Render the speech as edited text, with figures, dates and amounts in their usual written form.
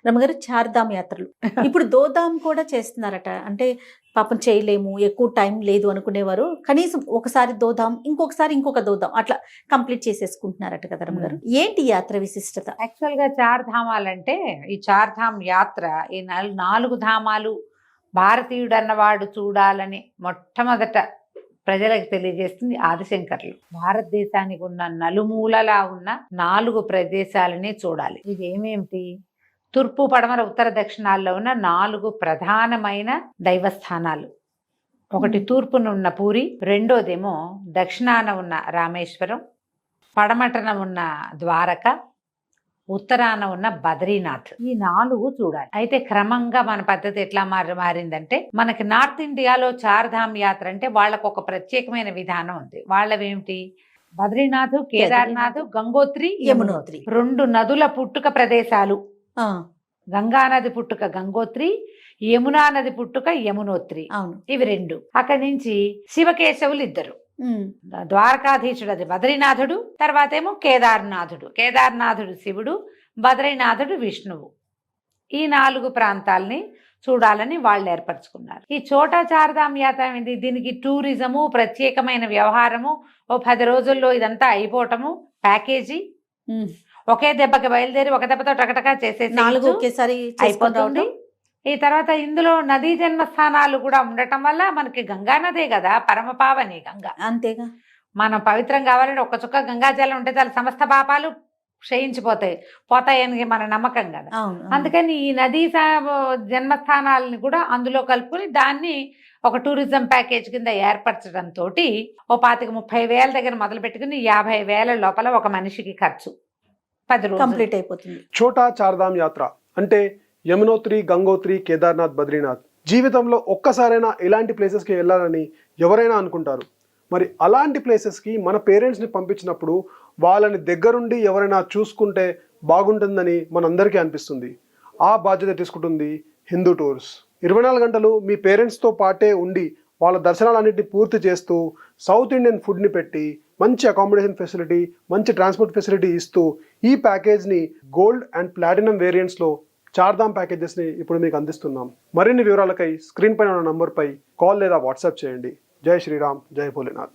రమగారు చార్ధామ్ యాత్రలు ఇప్పుడు దోధామ్ కూడా చేస్తున్నారట. అంటే పాపం చేయలేము, ఎక్కువ టైం లేదు అనుకునేవారు కనీసం ఒకసారి దోధామ్, ఇంకొకసారి ఇంకొక దోధామ్ అట్లా కంప్లీట్ చేసేసుకుంటున్నారట కదా రమగారు. ఏంటి ఈ యాత్ర విశిష్టత? యాక్చువల్ గా చార్ ధామాలంటే ఈ చార్ ధామ్ యాత్ర ఈ 4 ధామాలు భారతీయుడు అన్నవాడు చూడాలని మొట్టమొదట ప్రజలకు తెలియజేస్తుంది ఆదిశంకర్లు. భారతదేశానికి ఉన్న నలుమూలలా ఉన్న 4 ప్రదేశాలని చూడాలి. ఇది ఏమేమిటి? తూర్పు, పడమర, ఉత్తర, దక్షిణాల్లో ఉన్న 4 ప్రధానమైన దైవస్థానాలు. ఒకటి తూర్పున ఉన్న పూరి, రెండోదేమో దక్షిణాన ఉన్న రామేశ్వరం, పడమటన ఉన్న ద్వారక, ఉత్తరాన ఉన్న బద్రీనాథ్. ఈ 4 చూడాలి. అయితే క్రమంగా మన పద్ధతి ఎట్లా మారిందంటే, మనకి నార్త్ ఇండియాలో చార్ధామ్ యాత్ర అంటే వాళ్ళకు ఒక ప్రత్యేకమైన విధానం ఉంది. వాళ్ళవేమిటి? బద్రీనాథ్, కేదార్నాథ్, గంగోత్రి, యమునోత్రి 2 నదుల పుట్టుక ప్రదేశాలు. గంగా నది పుట్టుక గంగోత్రి, యమునా నది పుట్టుక యమునోత్రి. అవును, ఇవి 2. అక్కడి నుంచి శివకేశవులు 2. ద్వారకాధీశుడు అది బద్రీనాథుడు, తర్వాత ఏమో కేదార్నాథుడు. కేదార్నాథుడు శివుడు, బద్రీనాథుడు విష్ణువు. ఈ 4 ప్రాంతాలని చూడాలని వాళ్ళు ఏర్పరచుకున్నారు. ఈ చోటా చార్ధామ్ యాత్ర ఏంటి? దీనికి టూరిజము, ప్రత్యేకమైన వ్యవహారము, ఓ 10 రోజుల్లో ఇదంతా అయిపోవటము, ప్యాకేజీ. ఒకే దెబ్బకి బయలుదేరి ఒక దెబ్బతో టకటకా చేసేసి 4 ఒకేసారి అయిపోతుంది. ఈ తర్వాత ఇందులో నదీ జన్మస్థానాలు కూడా ఉండటం వల్ల మనకి గంగా నదే కదా పరమపావని గంగా. అంతేగా, మనం పవిత్రం కావాలంటే ఒక్క చుక్క గంగాజలం ఉంటే చాలా సమస్త పాపాలు పోతాయని మన నమ్మకం కదా. అందుకని ఈ నదీ జన్మస్థానాలని కూడా అందులో కలుపుకొని దాన్ని ఒక టూరిజం ప్యాకేజ్ కింద ఏర్పరచడంతో ఓ 25-30 వేల దగ్గర మొదలు పెట్టుకుని 50,000 లోపల ఒక మనిషికి ఖర్చు 10 రోజులు కంప్లీట్ అయిపోతుంది. చోటా చార్ధామ్ యాత్ర అంటే యమునోత్రి, గంగోత్రి, కేదార్నాథ్, బద్రీనాథ్. జీవితంలో ఒక్కసారైనా ఇలాంటి ప్లేసెస్కి వెళ్ళాలని ఎవరైనా అనుకుంటారు. మరి అలాంటి ప్లేసెస్కి మన పేరెంట్స్ని పంపించినప్పుడు వాళ్ళని దగ్గరుండి ఎవరైనా చూసుకుంటే బాగుంటుందని మనందరికీ అనిపిస్తుంది. ఆ బాధ్యత తీసుకుంటుంది హిందూ టూర్స్. 24 గంటలు మీ పేరెంట్స్తో పాటే ఉండి వాళ్ళ దర్శనాలన్నింటినీ పూర్తి చేస్తూ సౌత్ ఇండియన్ ఫుడ్ని పెట్టి మంచి అకామిడేషన్ ఫెసిలిటీ, మంచి ట్రాన్స్పోర్ట్ ఫెసిలిటీ ఇస్తూ ఈ ప్యాకేజ్ని గోల్డ్ అండ్ ప్లాటినం వేరియంట్స్లో చార్ధామ్ ప్యాకేజెస్ని ఇప్పుడు మీకు అందిస్తున్నాం. మరిన్ని వివరాలకై స్క్రీన్ పైన ఉన్న నంబర్పై కాల్ లేదా వాట్సాప్ చేయండి. జై శ్రీరామ్, జై భోలేనాథ్.